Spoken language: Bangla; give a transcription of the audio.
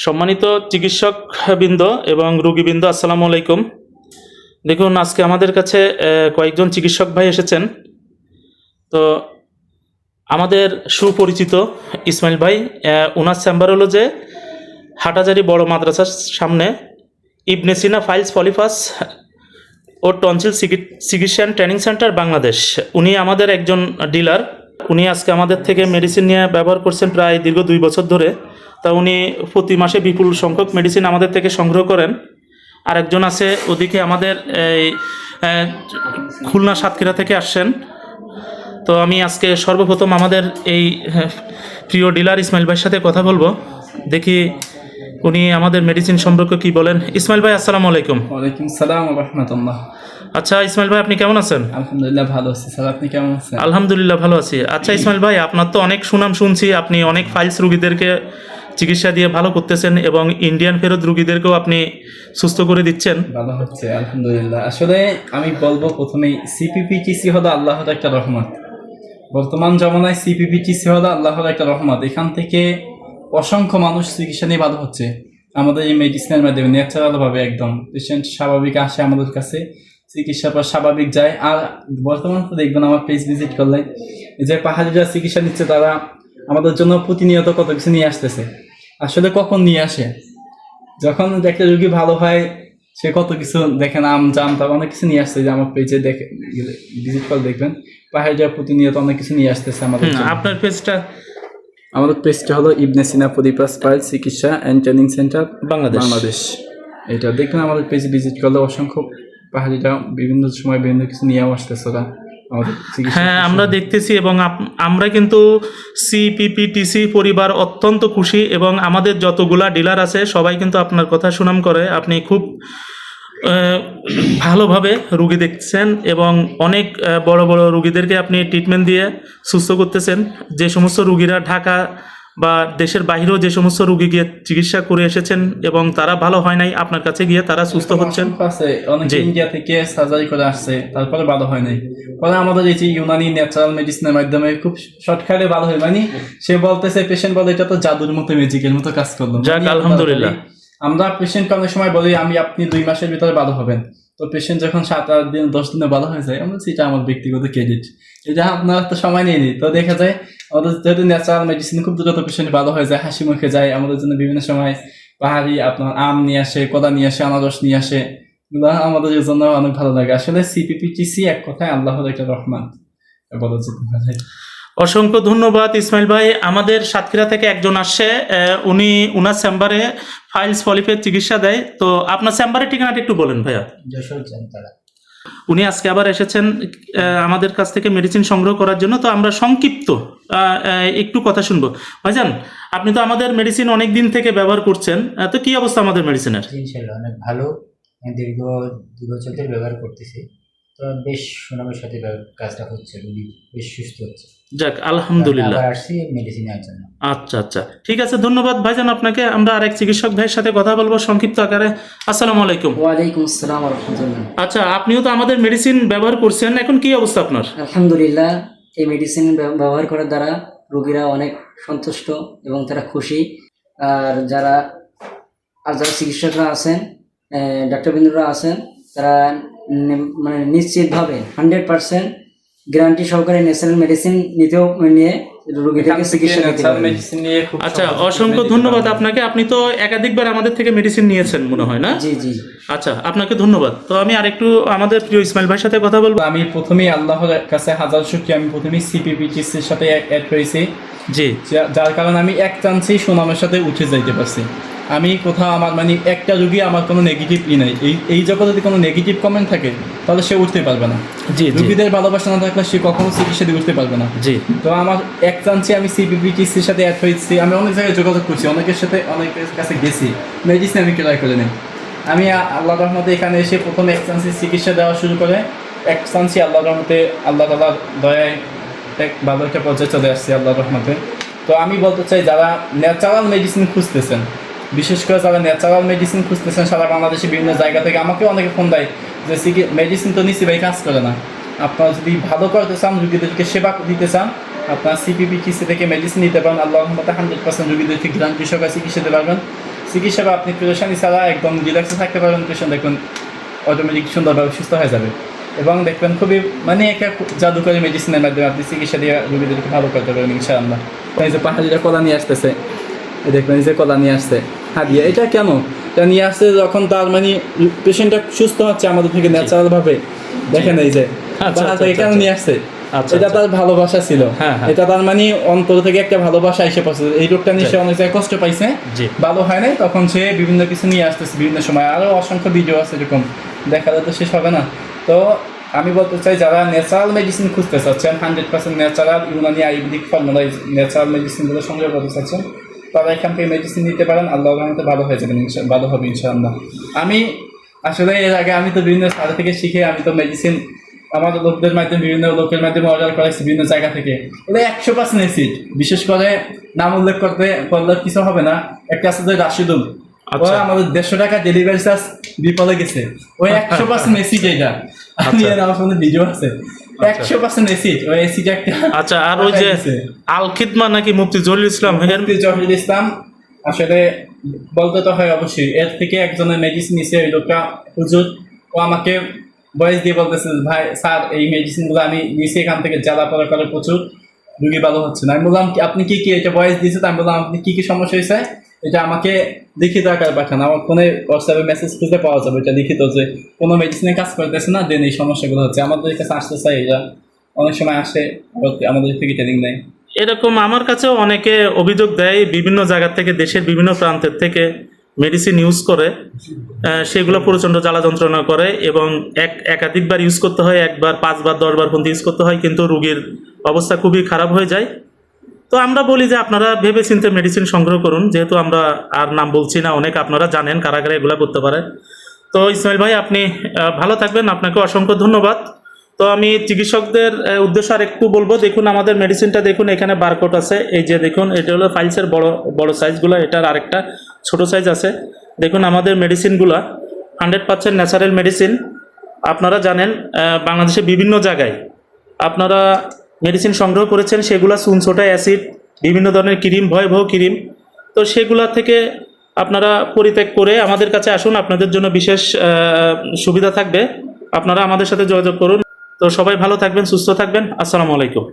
সম্মানিত চিকিৎসকবৃন্দ এবং রোগীবৃন্দ, আসসালামু আলাইকুম। দেখুন, আজকে আমাদের কাছে কয়েকজন চিকিৎসক ভাই এসেছেন। তো আমাদের সুপরিচিত ইসমাইল ভাই, ওনার চেম্বার হলো যে হাটাজারি বড় মাদ্রাসার সামনে ইবনে সিনা ফাইলস পলিপাস ও টনসিল চিকিৎসা ট্রেনিং সেন্টার বাংলাদেশ। উনি আমাদের একজন ডিলার। উনি আজকে আমাদের থেকে মেডিসিন নিয়ে ব্যবহার করছেন প্রায় দীর্ঘ 2 বছর ধরে। তা উনি প্রতি মাসে বিপুল সংখ্যক মেডিসিন আমাদের থেকে সংগ্রহ করেন। আরেকজন আছে ওদিকে আমাদের এই খুলনা সাতক্ষীরা থেকে আসছেন। তো আমি আজকে সর্বপ্রথম আমাদের এই প্রিয় ডিলার ইসমাইল ভাইয়ের সাথে কথা বলবো, দেখি উনি আমাদের মেডিসিন সম্পর্কে কি বলেন। ইসমাইল ভাই, আসসালামু আলাইকুম। ওয়ালাইকুম সালাম ওয়া রাহমাতুল্লাহ। আচ্ছা ইসমাইল ভাই, আপনি কেমন আছেন? আলহামদুলিল্লাহ ভালো আছি স্যার, আপনি কেমন আছেন? আলহামদুলিল্লাহ ভালো আছি। আচ্ছা ইসমাইল ভাই, আপনার তো অনেক সুনাম শুনছি, আপনি অনেক ফাইলস রোগীদেরকে চিকিৎসা দিয়ে ভালো করতেছেন এবং ইন্ডিয়ান ফেরত রোগীদেরকেও আপনি সুস্থ করে দিচ্ছেন। ভালো হচ্ছে আলহামদুলিল্লাহ। আসলে আমি বলবো প্রথমেই সিপিপিটিসি হলো আল্লাহর একটা রহমত। বর্তমান জমানায় সিপিপিটিসি হলো আল্লাহর একটা রহমত। এখান থেকে অসংখ্য মানুষ চিকিৎসা নিয়ে ভালো হচ্ছে আমাদের এই মেডিসিনের মাধ্যমে, ন্যাচারালভাবে একদম। পেশেন্ট স্বাভাবিক আসে আমাদের কাছে, চিকিৎসার পর স্বাভাবিক যায়। আর বর্তমানে তো দেখবেন আমার পেজ ভিজিট করলে যে পাহাড়িরা চিকিৎসা নিচ্ছে, তারা আমাদের জন্য প্রতিনিয়ত কত কিছু নিয়ে আসতেছে। আসলে কখন নিয়ে আসে, যখন একটা রোগী ভালো হয় সে কত কিছু দেখেন, আম জাম তার অনেক কিছু নিয়ে আসছে। যে আমার পেজে দেখে ভিজিট করে দেখবেন পাহাড়িরা প্রতিনিয়ত অনেক কিছু নিয়ে আসতেছে আমাদের জন্য। আপনার পেজটা? আমাদের পেজটা হলো ইবনে সিনা পলিপাস ফাইল চিকিৎসা অ্যান্ড ট্রেনিং সেন্টার বাংলাদেশ। এটা দেখবেন আমাদের পেজে ভিজিট করলে অসংখ্য পাহাড়িরা বিভিন্ন সময় বিভিন্ন কিছু নিয়েও আসতেছে ওরা আমাদের চিকিৎসা। হ্যাঁ, আমরা দেখতেছি এবং আমরা কিন্তু সিপিপিটিসি পরিবার অত্যন্ত খুশি এবং আমাদের যতগুলা ডিলার আছে সবাই কিন্তু আপনার কথা সুনাম করে। আপনি খুব ভালোভাবে রুগী দেখছেন এবং অনেক বড় বড় রুগীদেরকে আপনি ট্রিটমেন্ট দিয়ে সুস্থ করতেছেন। যে সমস্ত রুগীরা ঢাকা বা দেশের বাইরেও যে সমস্ত রুগী গিয়ে চিকিৎসা করে এসেছেন এবং তারা ভালো হয় নাই, আপনার কাছে গিয়ে তারা সুস্থ হচ্ছেন। অনেকে ইন্ডিয়া থেকে সার্জারি করে আসছে, তারপরে ভালো হয় নাই। পরে আমাদের এই যে ইউনানি ন্যাচারাল মেডিসিনের মাধ্যমে খুব শর্টকাটে ভালো হয়। মানে সে বলতেছে, পেশেন্ট বলে এটা তো জাদুর মতো, ম্যাজিকের মতো কাজ করলো। যাক আলহামদুলিল্লাহ। আমরা পেশেন্টকে অনেক সময় বলি আপনি 2 মাসের ভিতরে ভালো হবেন। তো পেশেন্ট যখন 7-8 দিন 10 দিনে ভালো হয়ে যায়, আমরা সেটা আমার ব্যক্তিগত ক্রেডিট। এটা আপনার তো সময় নিয়ে নিই। তো দেখা যায় আমাদের যেহেতু ন্যাচারাল মেডিসিন খুব দ্রুত পেশেন্ট ভালো হয়ে যায়, হাসি মুখে যায়। আমাদের জন্য বিভিন্ন সময় পাহাড়ি আপনার আম নিয়ে আসে, কলা নিয়ে আসে, আনারস নিয়ে আসে। আমাদের জন্য অনেক ভালো লাগে। আসলে সিপিপিটিসি এক কথায় আল্লাহর একটা রহমান বলা যেতে পারে। অসংখ্য ধন্যবাদ ইসমাইল ভাই। আমাদের সাতক্ষীরা থেকে একজন আসছে, উনি ওনার চেম্বারে ফাইলস পলিপের চিকিৎসা দেয়। তো আপনার চেম্বারের ঠিকানাটা একটু বলেন ভাইয়া। উনি আজকে আবার এসেছেন আমাদের কাছ থেকে মেডিসিন সংগ্রহ করার জন্য। তো আমরা সংক্ষিপ্ত একটু কথা শুনবো। ভাইজান, আপনি তো আমাদের মেডিসিন অনেক দিন থেকে ব্যবহার করছেন, তো কি অবস্থা আমাদের মেডিসিনের? ইনশাআল্লাহ অনেক ভালো। দীর্ঘ 2 বছর ধরে ব্যবহার করতেছি, তো বেশ সুনামের সাথে কাজটা হচ্ছে, রোগী বেশ সুস্থ হচ্ছে। যাক আলহামদুলিল্লাহ। আবার আসছি মেডিসিন নেওয়ার জন্য। আচ্ছা আচ্ছা, ঠিক আছে, ধন্যবাদ ভাইজান আপনাকে। আমরা আরেক চিকিৎসক ভাইয়ের সাথে কথা বলবো সংক্ষিপ্ত আকারে। আসসালামু আলাইকুম। ওয়ালাইকুম আসসালাম ওয়া রাহমাতুল্লাহ। আচ্ছা, আপনিও তো আমাদের মেডিসিন ব্যবহার করছেন, এখন কি অবস্থা আপনার? আলহামদুলিল্লাহ, এই মেডিসিন ব্যবহার করার দ্বারা রোগীরা অনেক সন্তুষ্ট এবং তারা খুশি। আর যারা চিকিৎসকরা আছেন, ডাক্তারবৃন্দরা আছেন, তারা মানে নিশ্চিতভাবে 100% গ্যারান্টি সহকারে ন্যাচারাল মেডিসিন নিয়ে রোগীদেরকে চিকিৎসা দিতে পারবেন। আচ্ছা, অসংখ্য ধন্যবাদ আপনাকে। আপনি তো একাধিকবার আমাদের থেকে মেডিসিন নিয়েছেন মনে হয়, না? জি জি। আচ্ছা, আপনাকে ধন্যবাদ। তো আমি আরেকটু আমাদের প্রিয় ইসমাইল ভাইয়ের সাথে কথা বলবো। আমি প্রথমেই আল্লাহর কাছে হাজার শুকরিয়া, আমি প্রথমেই সিপিপিটিসির সাথে অ্যাড করেছি। জি, যার কারণে আমি এক চান্সেই সুনামের সাথে উঠে যাইতে পারছি। আমি কোথাও আমার মানে একটা রুগী আমার কোনো নেগেটিভ নাই। এই জগতে যদি কোনো নেগেটিভ কমেন্ট থাকে তাহলে সে উঠতে পারবে না। জি, রুগীদের ভালোবাসা না থাকলে সে কখনো চিকিৎসা দিয়ে উঠতে পারবে না। জি। তো আমার এক চান্সে আমি সিপিপিটিসির সাথে অ্যাড হয়েছি। আমি অনেক জায়গায় যোগাযোগ করছি, অনেকের সাথে অনেকের কাছে গেছি, মেডিসিন আমি ক্রয় করে নিই। আমি আল্লাহ রহমতে এখানে এসে প্রথম এক চান্সে চিকিৎসা দেওয়া শুরু করে এক চান্সে আল্লাহ রহমতে, আল্লাহ তাআলার দয়ায় এক ভালো একটা পর্যায়ে চলে আসছি আল্লাহ রহমতে। তো আমি বলতে চাই, যারা ন্যাচারাল মেডিসিন খুঁজতেছেন, বিশেষ করে যারা ন্যাচারাল মেডিসিন খুঁজতেছেন সারা বাংলাদেশে বিভিন্ন জায়গা থেকে, আমাকেও অনেকে ফোন দেয় যে মেডিসিন তো নিচ্ছি ভাই, কাজ করে না। আপনারা যদি ভালো করতে চান, রোগীদেরকে সেবা দিতে চান, আপনারা সিপিপিটিসি থেকে মেডিসিন নিতে পারেন। আল্লাহর রহমতে 100% রোগীদেরকে গ্যারান্টি সহকারে চিকিৎসা দিতে পারবেন। চিকিৎসা বা আপনি পেরেশানি ছাড়া একদম রিল্যাক্সে থাকতে পারবেন, পেশেন্ট দেখুন অটোমেটিক সুন্দরভাবে সুস্থ হয়ে যাবে। এবং দেখবেন খুবই মানে একটা জাদুকরী মেডিসিনের মাধ্যমে আপনি চিকিৎসা দিয়ে রোগীদেরকে ভালো করতে পারবেন ইনশাআল্লাহ। এই যে পাহাড়িরা কলা নিয়ে আসতেছে, এই দেখবেন এই যে কলা নিয়ে আসছে হাদিয়া। এটা কেন এটা নিয়ে আসছে? যখন তার মানে পেশেন্টটা সুস্থ হচ্ছে আমাদের থেকে ন্যাচারাল ভাবে, দেখেন এই যে পাহাড় থেকে কেন নিয়ে আসছে, এটা তার ভালোবাসা ছিল। এটা তার মানে অন্তর থেকে একটা ভালোবাসা এসে পড়ছে। এই রোগটা নিয়ে সে অনেক জায়গায় কষ্ট পাইছে, ভালো হয় নাই, তখন সে বিভিন্ন কিছু নিয়ে আসতেছে বিভিন্ন সময়। আরো অসংখ্য ভিডিও আছে এরকম, দেখালে তো শেষ হবে না। তো আমি বলতে চাই, যারা ন্যাচারাল মেডিসিন খুঁজতে চাচ্ছেন, 100% ন্যাচারাল ইউনানি আয়ুর্বেদিক ফর্মুলাইজ ন্যাচারাল মেডিসিনগুলো সংগ্রহ করতে চাচ্ছেন, তারা এখান থেকে মেডিসিন নিতে পারেন। আল্লাহর রহমতে ভালো হয়ে যাবেন, ভালো হবে ইনশাআল্লাহ। আমি আসলে এর আগে আমি তো বিভিন্ন স্যার থেকে শিখে আমি তো মেডিসিন আমাদের লোকদের মাধ্যমে, বিভিন্ন লোকের মাধ্যমে অর্ডার করেছি বিভিন্ন জায়গা থেকে। এটা 100% অ্যাসিড। বিশেষ করে নাম উল্লেখ করলে কিছু হবে না, একটা আছে যে রাশিদুল, আমাদের 150 টাকা ডেলিভারি চার্জ বিপদে গেছে। ওই 100% অ্যাসিড। এটা আমি আমার সামনে ভিডিও আছে, 100% অ্যাসিড। ওই অ্যাসিড একটা। আচ্ছা, আর ওই যে আল খিদমা নাকি মুফতি জলিল ইসলাম, মুফতি জলিল ইসলাম আসলে বলতে তো হয় অবশ্যই। এর থেকে একজনের মেডিসিন নিছে, ওই লোকটা হুজুর, ও আমাকে ভয়েস দিয়ে বলতেছে, ভাই স্যার এই মেডিসিনগুলো আমি নিয়েছি এখান থেকে, জ্বালা পড়া করে প্রচুর, রুগী ভালো হচ্ছে না। আমি বললাম আপনি কি কি এটা ভয়েস দিয়েছে? আমি বললাম আপনি কি কি সমস্যা হয়েছে এটা আমাকে লিখিত আকার পাঠান, আমার ফোনে হোয়াটসঅ্যাপে মেসেজ খুঁজতে পাওয়া যাবে, এটা লিখিত যে কোনো মেডিসিনে কাজ করতেছে না, দেন এই সমস্যাগুলো হচ্ছে। আমাদের কাছে আসতে চাই, এটা অনেক সময় আসে আমাদের থেকে ট্রেনিং নেয়। এরকম আমার কাছেও অনেকে অভিযোগ দেয়, বিভিন্ন জায়গা থেকে, দেশের বিভিন্ন প্রান্তের থেকে মেডিসিন ইউজ করে, সেগুলো প্রচণ্ড জ্বালা যন্ত্রণা করে এবং একাধিকবার ইউজ করতে হয়, একবার 5 বার 10 বার পর্যন্ত ইউজ করতে হয়, কিন্তু রোগীর অবস্থা খুবই খারাপ হয়ে যায়। তো আমরা বলি যে আপনারা ভেবে চিন্তে মেডিসিন সংগ্রহ করুন, যেহেতু আমরা আর নাম বলছি না, অনেক আপনারা জানেন কারা কারা এগুলো করতে পারে। তো ইসমাইল ভাই, আপনি ভালো থাকবেন, আপনাকে অসংখ্য ধন্যবাদ। তো আমি চিকিৎসকদের উদ্দেশ্যে আর একটু বলবো, দেখুন আমাদের মেডিসিনটা দেখুন, এখানে বারকোড আছে, এই যে দেখুন, এটা হলো ফাইলসের বড় সাইজগুলো, এটার আরেকটা ছোট সাইজ আছে। দেখুন আমাদের মেডিসিনগুলো 100% ন্যাচারাল মেডিসিন। আপনারা জানেন বাংলাদেশে বিভিন্ন জায়গায় আপনারা মেডিসিন সংগ্রহ করেছেন, সেগুলো চুনছোটা অ্যাসিড, বিভিন্ন ধরনের ক্রিম, ভয়াবহ ক্রিম, তো সেগুলা থেকে আপনারা পরিত্যাগ করে আমাদের কাছে আসুন, আপনাদের জন্য বিশেষ সুবিধা থাকবে। আপনারা আমাদের সাথে যোগাযোগ করুন। তো সবাই ভালো থাকবেন, সুস্থ থাকবেন। আসসালামু আলাইকুম।